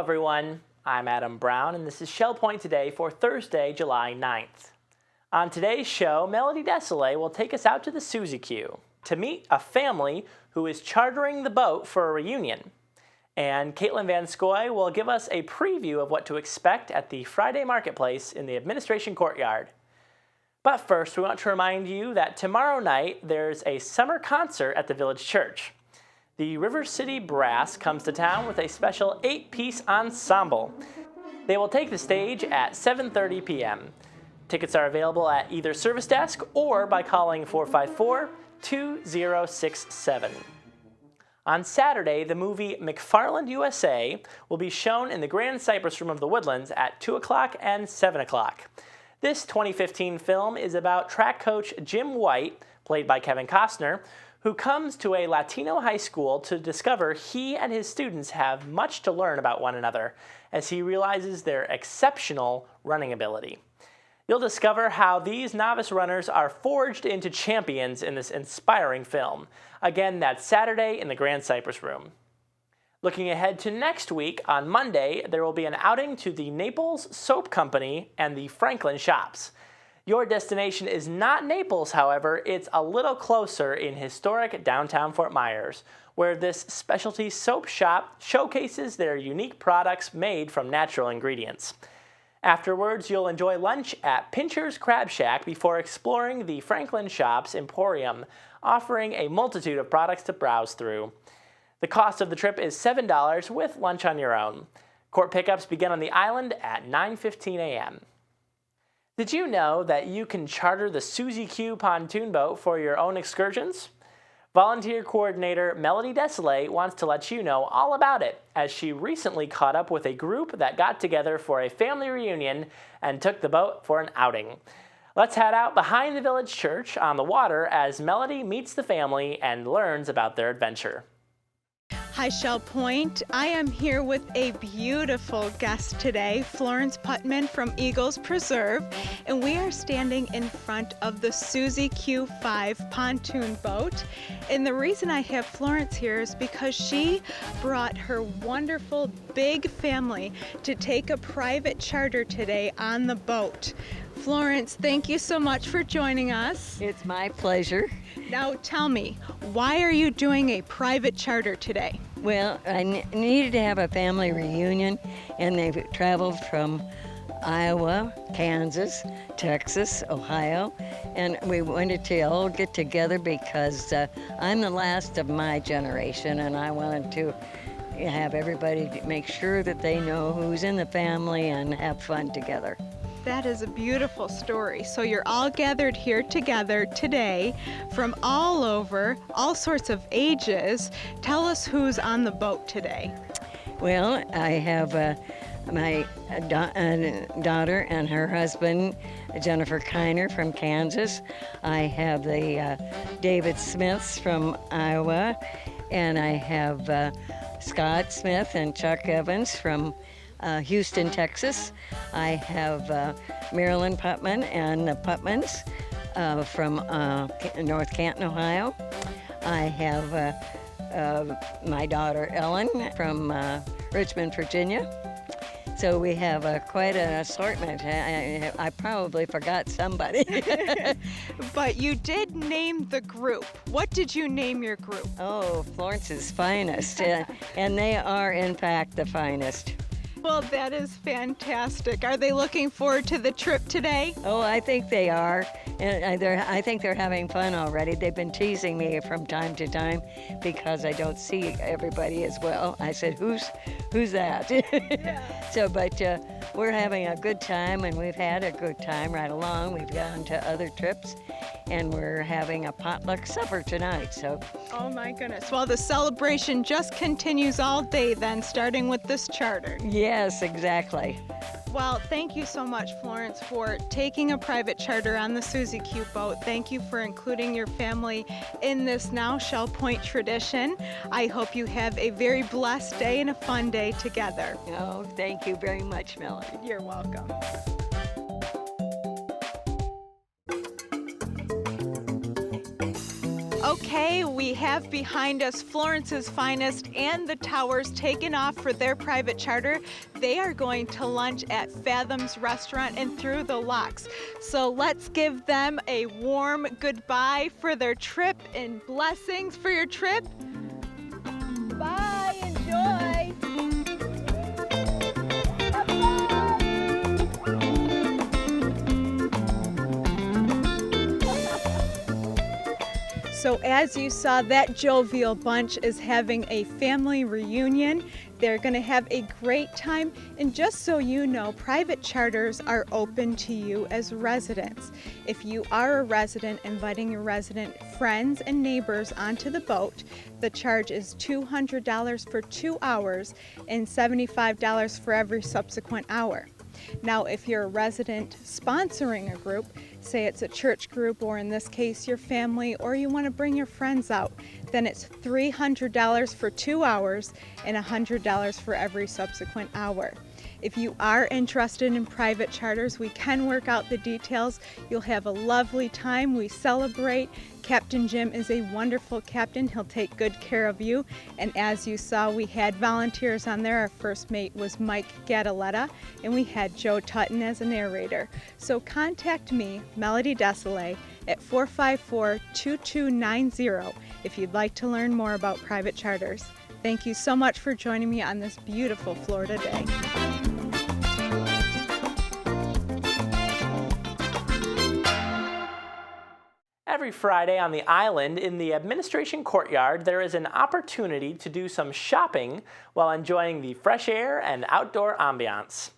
everyone. I'm Adam Brown, and this is Shell Point Today for Thursday, July 9th. On today's show, Melody Desilets will take us out to the Suzy Q to meet a family who is chartering the boat for a reunion. And Katelyn Van Scoy will give us a preview of what to expect at the Friday Marketplace in the Administration Courtyard. But first, we want to remind you that tomorrow night there's a summer concert at the Village Church. The River City Brass comes to town with a special 8-piece ensemble. They will take the stage at 7:30 p.m. Tickets are available at either service desk or by calling 454-2067. On Saturday, the movie McFarland USA will be shown in the Grand Cypress Room of the Woodlands at 2 o'clock and 7 o'clock. This 2015 film is about track coach Jim White, played by Kevin Costner, who comes to a Latino high school to discover he and his students have much to learn about one another as he realizes their exceptional running ability. You'll discover how these novice runners are forged into champions in this inspiring film. Again, that's Saturday in the Grand Cypress Room. Looking ahead to next week, on Monday, there will be an outing to the Naples Soap Company and the Franklin Shops. Your destination is not Naples, however, it's a little closer in historic downtown Fort Myers, where this specialty soap shop showcases their unique products made from natural ingredients. Afterwards, you'll enjoy lunch at Pincher's Crab Shack before exploring the Franklin Shops Emporium, offering a multitude of products to browse through. The cost of the trip is $7 with lunch on your own. Court pickups begin on the island at 9:15 a.m. Did you know that you can charter the Suzy Q pontoon boat for your own excursions? Volunteer coordinator Melody Desilets wants to let you know all about it, as she recently caught up with a group that got together for a family reunion and took the boat for an outing. Let's head out behind the Village Church on the water as Melody meets the family and learns about their adventure. Hi, Shell Point. I am here with a beautiful guest today, Florence Putman from Eagles Preserve, and we are standing in front of the Suzy Q5 pontoon boat. And the reason I have Florence here is because she brought her wonderful big family to take a private charter today on the boat. Florence, thank you so much for joining us. It's my pleasure. Now tell me, why are you doing a private charter today? Well, I needed to have a family reunion, and they've traveled from Iowa, Kansas, Texas, Ohio, and we wanted to all get together because I'm the last of my generation, and I wanted to have everybody make sure that they know who's in the family and have fun together. That is a beautiful story. So you're all gathered here together today from all over, all sorts of ages. Tell us who's on the boat today. Well, I have my daughter and her husband, Jennifer Kiner from Kansas. I have the David Smiths from Iowa, and I have Scott Smith and Chuck Evans from Houston, Texas. I have Marilyn Putman and the Putmans from North Canton, Ohio. I have my daughter Ellen from Richmond, Virginia. So we have quite an assortment. I probably forgot somebody. But you did name the group. What did you name your group? Oh, Florence's Finest. And they are, in fact, the finest. Well, that is fantastic. Are they looking forward to the trip today? Oh, I think they are. And I think they're having fun already. They've been teasing me from time to time because I don't see everybody as well. I said, who's that? Yeah. But we're having a good time, and we've had a good time right along. We've gone to other trips, and we're having a potluck supper tonight. So. Oh my goodness. Well, the celebration just continues all day then, starting with this charter. Yes, exactly. Well, thank you so much, Florence, for taking a private charter on the Suzy Q boat. Thank you for including your family in this now Shell Point tradition. I hope you have a very blessed day and a fun day together. Oh, thank you very much, Melody. You're welcome. Okay, today we have behind us Florence's Finest and the Towers taking off for their private charter. They are going to lunch at Fathom's Restaurant and Through the Locks. So let's give them a warm goodbye for their trip and blessings for your trip. Bye, enjoy. So as you saw, that jovial bunch is having a family reunion. They're going to have a great time. And just so you know, private charters are open to you as residents. If you are a resident inviting your resident friends and neighbors onto the boat, the charge is $200 for 2 hours and $75 for every subsequent hour. Now, if you're a resident sponsoring a group, say it's a church group, or in this case your family, or you want to bring your friends out, then it's $300 for 2 hours and $100 for every subsequent hour. If you are interested in private charters, we can work out the details. You'll have a lovely time. We celebrate. Captain Jim is a wonderful captain. He'll take good care of you. And as you saw, we had volunteers on there. Our first mate was Mike Gataletta, and we had Joe Tutton as a narrator. So contact me, Melody Desilets, at 454-2290 if you'd like to learn more about private charters. Thank you so much for joining me on this beautiful Florida day. Every Friday on the island in the administration courtyard, there is an opportunity to do some shopping while enjoying the fresh air and outdoor ambiance.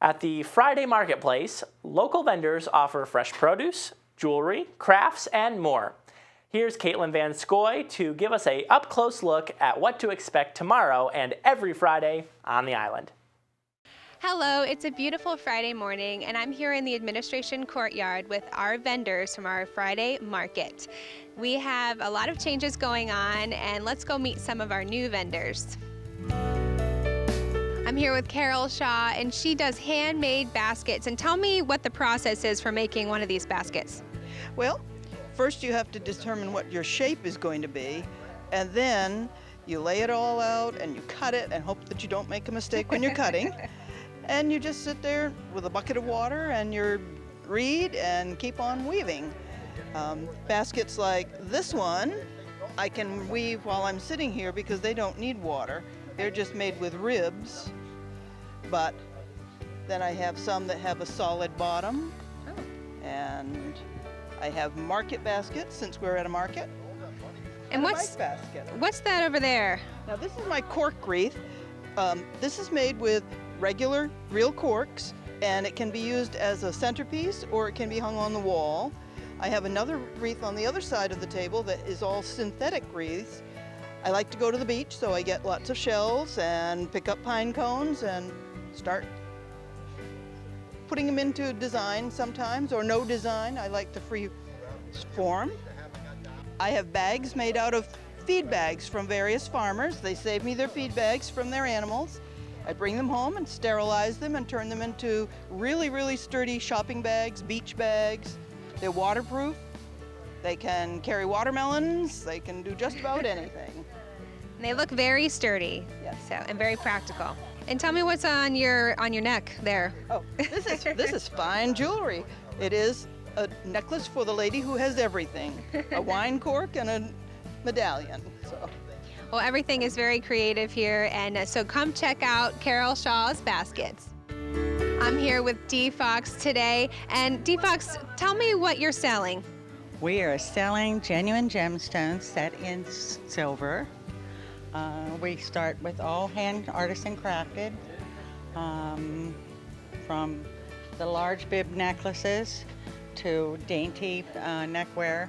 At the Friday Marketplace, local vendors offer fresh produce, jewelry, crafts, and more. Here's Katelyn Van Scoy to give us an up-close look at what to expect tomorrow and every Friday on the island. Hello, it's a beautiful Friday morning, and I'm here in the administration courtyard with our vendors from our Friday market. We have a lot of changes going on, and let's go meet some of our new vendors. I'm here with Carol Shaw, and she does handmade baskets. And tell me what the process is for making one of these baskets. Well, first you have to determine what your shape is going to be, and then you lay it all out and you cut it and hope that you don't make a mistake when you're cutting. And you just sit there with a bucket of water and your reed and keep on weaving. Baskets like this one, I can weave while I'm sitting here because they don't need water. They're just made with ribs. But then I have some that have a solid bottom. And I have market baskets since we're at a market. And what's that over there? Now this is my cork wreath. This is made with regular real corks, and it can be used as a centerpiece or it can be hung on the wall. I have another wreath on the other side of the table that is all synthetic wreaths. I like to go to the beach, so I get lots of shells and pick up pine cones and start putting them into design sometimes, or no design. I like the free form. I have bags made out of feed bags from various farmers. They save me their feed bags from their animals. I bring them home and sterilize them and turn them into really, really sturdy shopping bags, beach bags. They're waterproof. They can carry watermelons. They can do just about anything. And they look very sturdy, Yes. and very practical. And tell me what's on your neck there. Oh, this is fine jewelry. It is a necklace for the lady who has everything. A wine cork and a medallion. So. Well, everything is very creative here, and so come check out Carol Shaw's baskets. I'm here with Dee Fox today, and Dee Fox, tell me what you're selling. We are selling genuine gemstones set in silver. We start with all hand artisan crafted, from the large bib necklaces to dainty neckwear.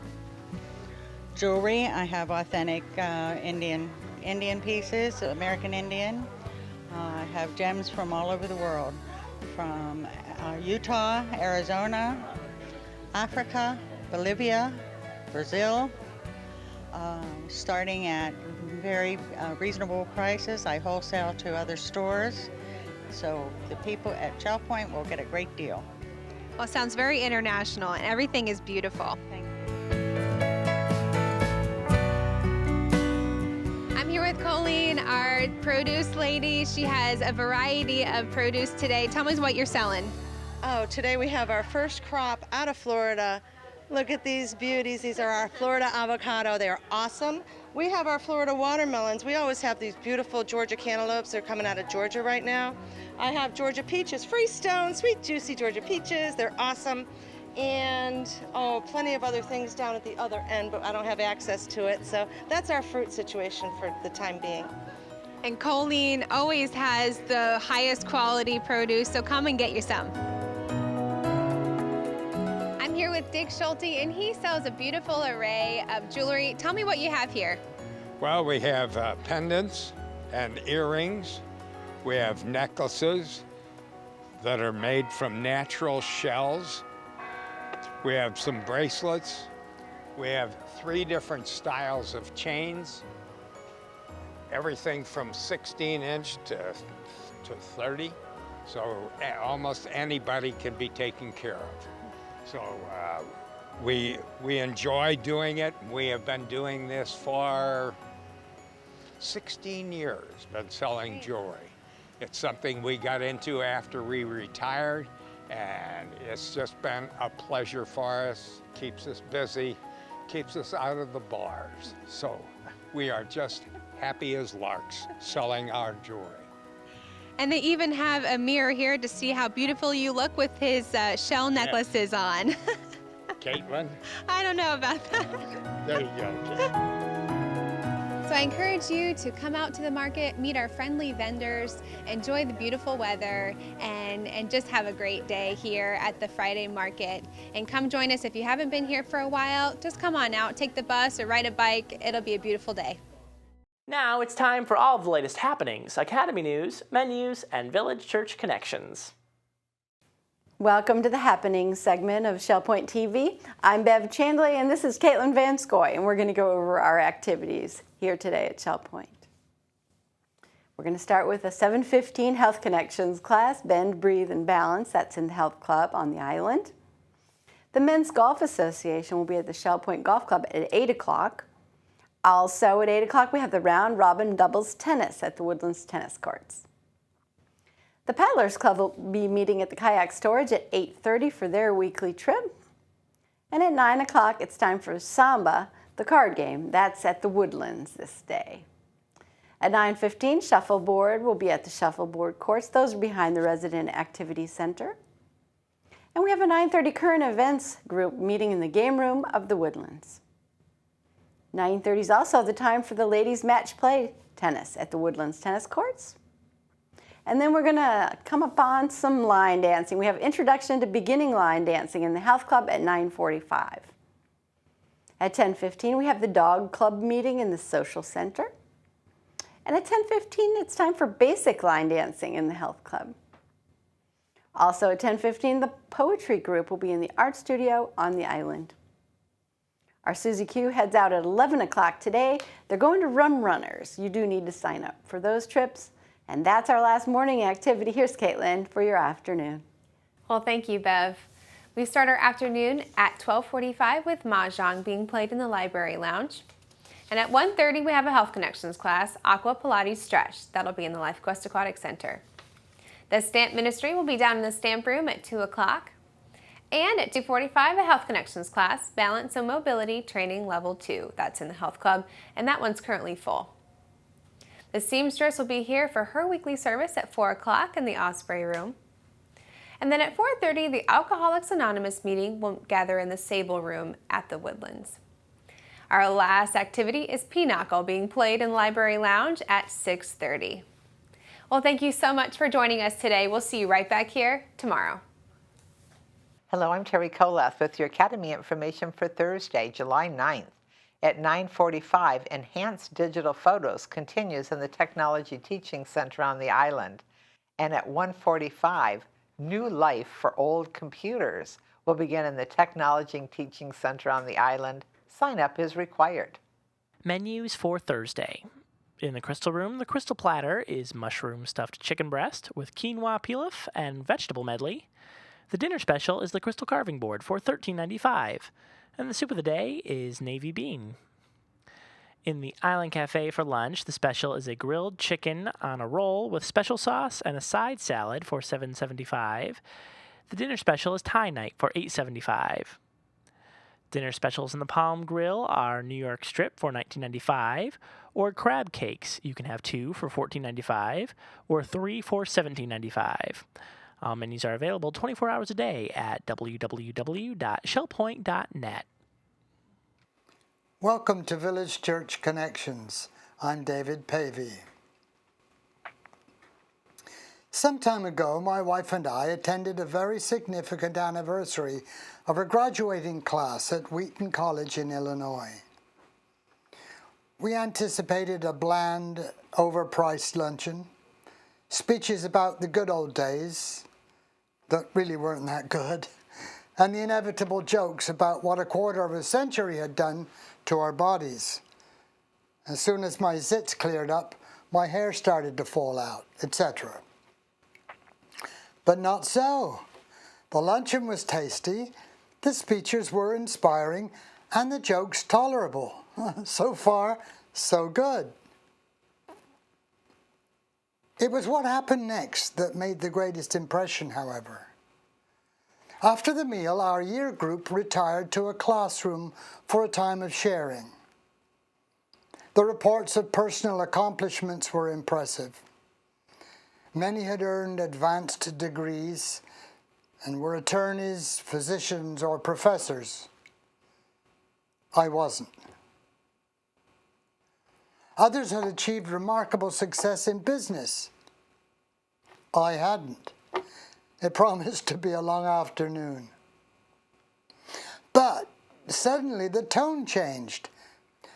Jewelry, I have authentic Indian pieces, American Indian. I have gems from all over the world, from Utah, Arizona, Africa, Bolivia, Brazil, starting at very reasonable prices. I wholesale to other stores, so the people at Shell Point will get a great deal. Well, it sounds very international, and everything is beautiful. Thank you. our produce lady. She has a variety of produce today. Tell me what you're selling. Oh, today we have our first crop out of Florida. Look at these beauties. These are our Florida avocado. They are awesome. We have our Florida watermelons. We always have these beautiful Georgia cantaloupes. They're coming out of Georgia right now. I have Georgia peaches, Freestone, sweet, juicy Georgia peaches. They're awesome. And, oh, plenty of other things down at the other end, but I don't have access to it. So that's our fruit situation for the time being. And Colleen always has the highest quality produce, so come and get you some. I'm here with Dick Schulte, and he sells a beautiful array of jewelry. Tell me what you have here. Well, we have pendants and earrings. We have necklaces that are made from natural shells. We have some bracelets. We have 3 different styles of chains. Everything from 16-inch to 30. So almost anybody can be taken care of. So we enjoy doing it. We have been doing this for 16 years, been selling jewelry. It's something we got into after we retired, and it's just been a pleasure for us. Keeps us busy, keeps us out of the bars. So we are just happy as larks selling our jewelry. And they even have a mirror here to see how beautiful you look with his shell necklaces on. Katelyn? I don't know about that. There you go. So I encourage you to come out to the market, meet our friendly vendors, enjoy the beautiful weather, and just have a great day here at the Friday market. And come join us if you haven't been here for a while. Just come on out, take the bus or ride a bike. It'll be a beautiful day. Now it's time for all of the latest happenings, Academy news, menus, and Village Church connections. Welcome to the Happenings segment of Shell Point TV. I'm Bev Chandley, and this is Katelyn Van Scoy, and we're going to go over our activities here today at Shell Point. We're going to start with a 7:15 Health Connections class, Bend, Breathe, and Balance. That's in the Health Club on the island. The Men's Golf Association will be at the Shell Point Golf Club at 8 o'clock. Also at 8 o'clock, we have the Round Robin Doubles Tennis at the Woodlands Tennis Courts. The Paddlers Club will be meeting at the Kayak Storage at 8:30 for their weekly trip. And at 9 o'clock, it's time for Samba, the card game. That's at the Woodlands this day. At 9:15, Shuffleboard will be at the Shuffleboard Courts. Those are behind the Resident Activity Center. And we have a 9:30 current events group meeting in the game room of the Woodlands. 9:30 is also the time for the ladies match play tennis at the Woodlands Tennis Courts. And then we're going to come upon some line dancing. We have Introduction to Beginning Line Dancing in the Health Club at 9:45. At 10:15, we have the Dog Club meeting in the Social Center. And at 10:15, it's time for Basic Line Dancing in the Health Club. Also at 10:15, the Poetry Group will be in the Art Studio on the island. Our Suzy Q heads out at 11 o'clock today. They're going to Rum Runners. You do need to sign up for those trips. And that's our last morning activity. Here's Katelyn for your afternoon. Well, thank you, Bev. We start our afternoon at 12:45 with Mahjong being played in the Library Lounge. And at 1:30, we have a Health Connections class, Aqua Pilates Stretch. That'll be in the Life Quest Aquatic Center. The Stamp Ministry will be down in the Stamp Room at 2 o'clock. And at 2:45, a Health Connections class, Balance and Mobility Training Level 2. That's in the Health Club, and that one's currently full. The seamstress will be here for her weekly service at 4 o'clock in the Osprey Room. And then at 4:30, the Alcoholics Anonymous meeting will gather in the Sable Room at the Woodlands. Our last activity is Pinochle being played in the Library Lounge at 6:30. Well, thank you so much for joining us today. We'll see you right back here tomorrow. Hello, I'm Terry Kolath with your Academy information for Thursday, July 9th. At 9:45, Enhanced Digital Photos continues in the Technology Teaching Center on the island. And at 1:45, New Life for Old Computers will begin in the Technology Teaching Center on the island. Sign up is required. Menus for Thursday. In the Crystal Room, the Crystal Platter is mushroom stuffed chicken breast with quinoa pilaf and vegetable medley. The dinner special is the Crystal Carving Board for $13.95, and the soup of the day is navy bean. In the Island Cafe for lunch, the special is a grilled chicken on a roll with special sauce and a side salad for $7.75. The dinner special is Thai night for $8.75. Dinner specials in the Palm Grill are New York Strip for $19.95, or crab cakes. You can have 2 for $14.95, or 3 for $17.95. Menus are available 24 hours a day at www.shellpoint.net. Welcome to Village Church Connections. I'm David Pavey. Some time ago, my wife and I attended a very significant anniversary of a graduating class at Wheaton College in Illinois. We anticipated a bland, overpriced luncheon, speeches about the good old days that really weren't that good, and the inevitable jokes about what a quarter of a century had done to our bodies. As soon as my zits cleared up, my hair started to fall out, etc. But not so. The luncheon was tasty, the speeches were inspiring, and the jokes tolerable. So far, so good. It was what happened next that made the greatest impression, however. After the meal, our year group retired to a classroom for a time of sharing. The reports of personal accomplishments were impressive. Many had earned advanced degrees and were attorneys, physicians, or professors. I wasn't. Others had achieved remarkable success in business. I hadn't. It promised to be a long afternoon. But suddenly the tone changed.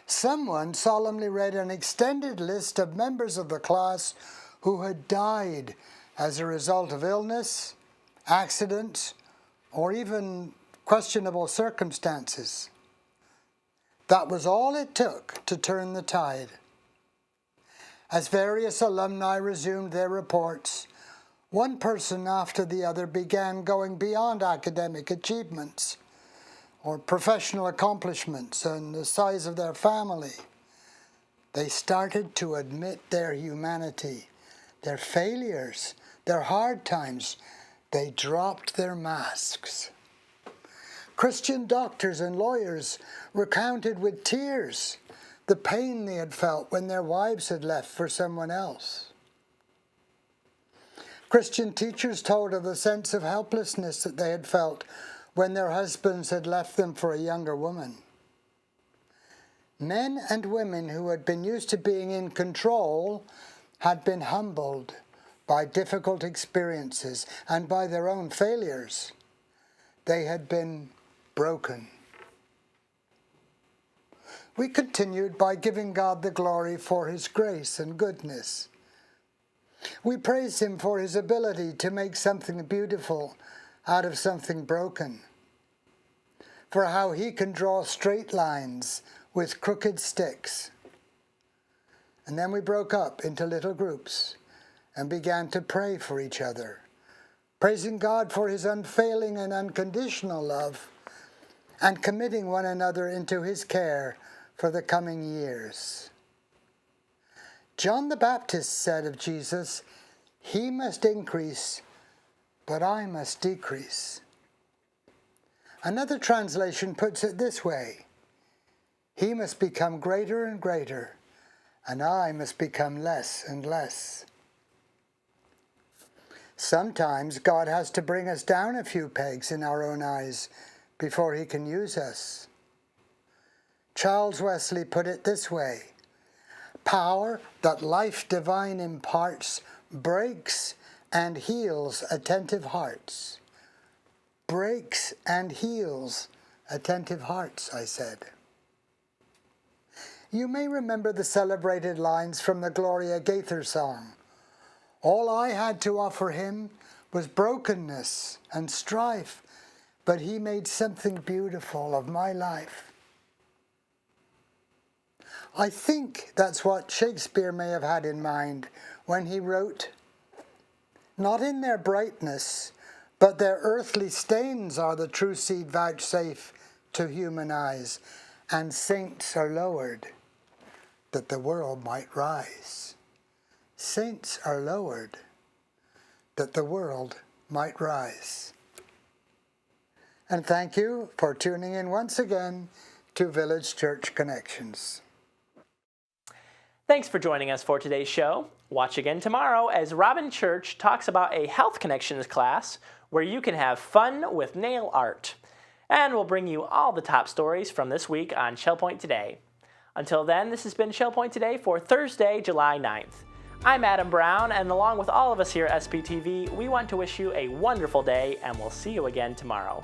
Someone solemnly read an extended list of members of the class who had died as a result of illness, accidents, or even questionable circumstances. That was all it took to turn the tide. As various alumni resumed their reports, one person after the other began going beyond academic achievements or professional accomplishments and the size of their family. They started to admit their humanity, their failures, their hard times. They dropped their masks. Christian doctors and lawyers recounted with tears the pain they had felt when their wives had left for someone else. Christian teachers told of the sense of helplessness that they had felt when their husbands had left them for a younger woman. Men and women who had been used to being in control had been humbled by difficult experiences and by their own failures. They had been broken. We continued by giving God the glory for His grace and goodness. We praised Him for His ability to make something beautiful out of something broken, for how He can draw straight lines with crooked sticks. And then we broke up into little groups and began to pray for each other, praising God for His unfailing and unconditional love, and committing one another into His care for the coming years. John the Baptist said of Jesus, "He must increase, but I must decrease." Another translation puts it this way, "He must become greater and greater, and I must become less and less." Sometimes God has to bring us down a few pegs in our own eyes before He can use us. Charles Wesley put it this way, "Power that life divine imparts breaks and heals attentive hearts." Breaks and heals attentive hearts, I said. You may remember the celebrated lines from the Gloria Gaither song. All I had to offer Him was brokenness and strife, but He made something beautiful of my life. I think that's what Shakespeare may have had in mind when he wrote, "Not in their brightness, but their earthly stains are the true seed vouchsafed to human eyes, and saints are lowered. that the world might rise. Saints are lowered, that the world might rise. And thank you for tuning in once again to Village Church Connections. Thanks for joining us for today's show. Watch again tomorrow as Robin Church talks about a Health Connections class where you can have fun with nail art. And we'll bring you all the top stories from this week on Shell Point Today. Until then, this has been Shell Point Today for Thursday, July 9th. I'm Adam Brown, and along with all of us here at SPTV, we want to wish you a wonderful day, and we'll see you again tomorrow.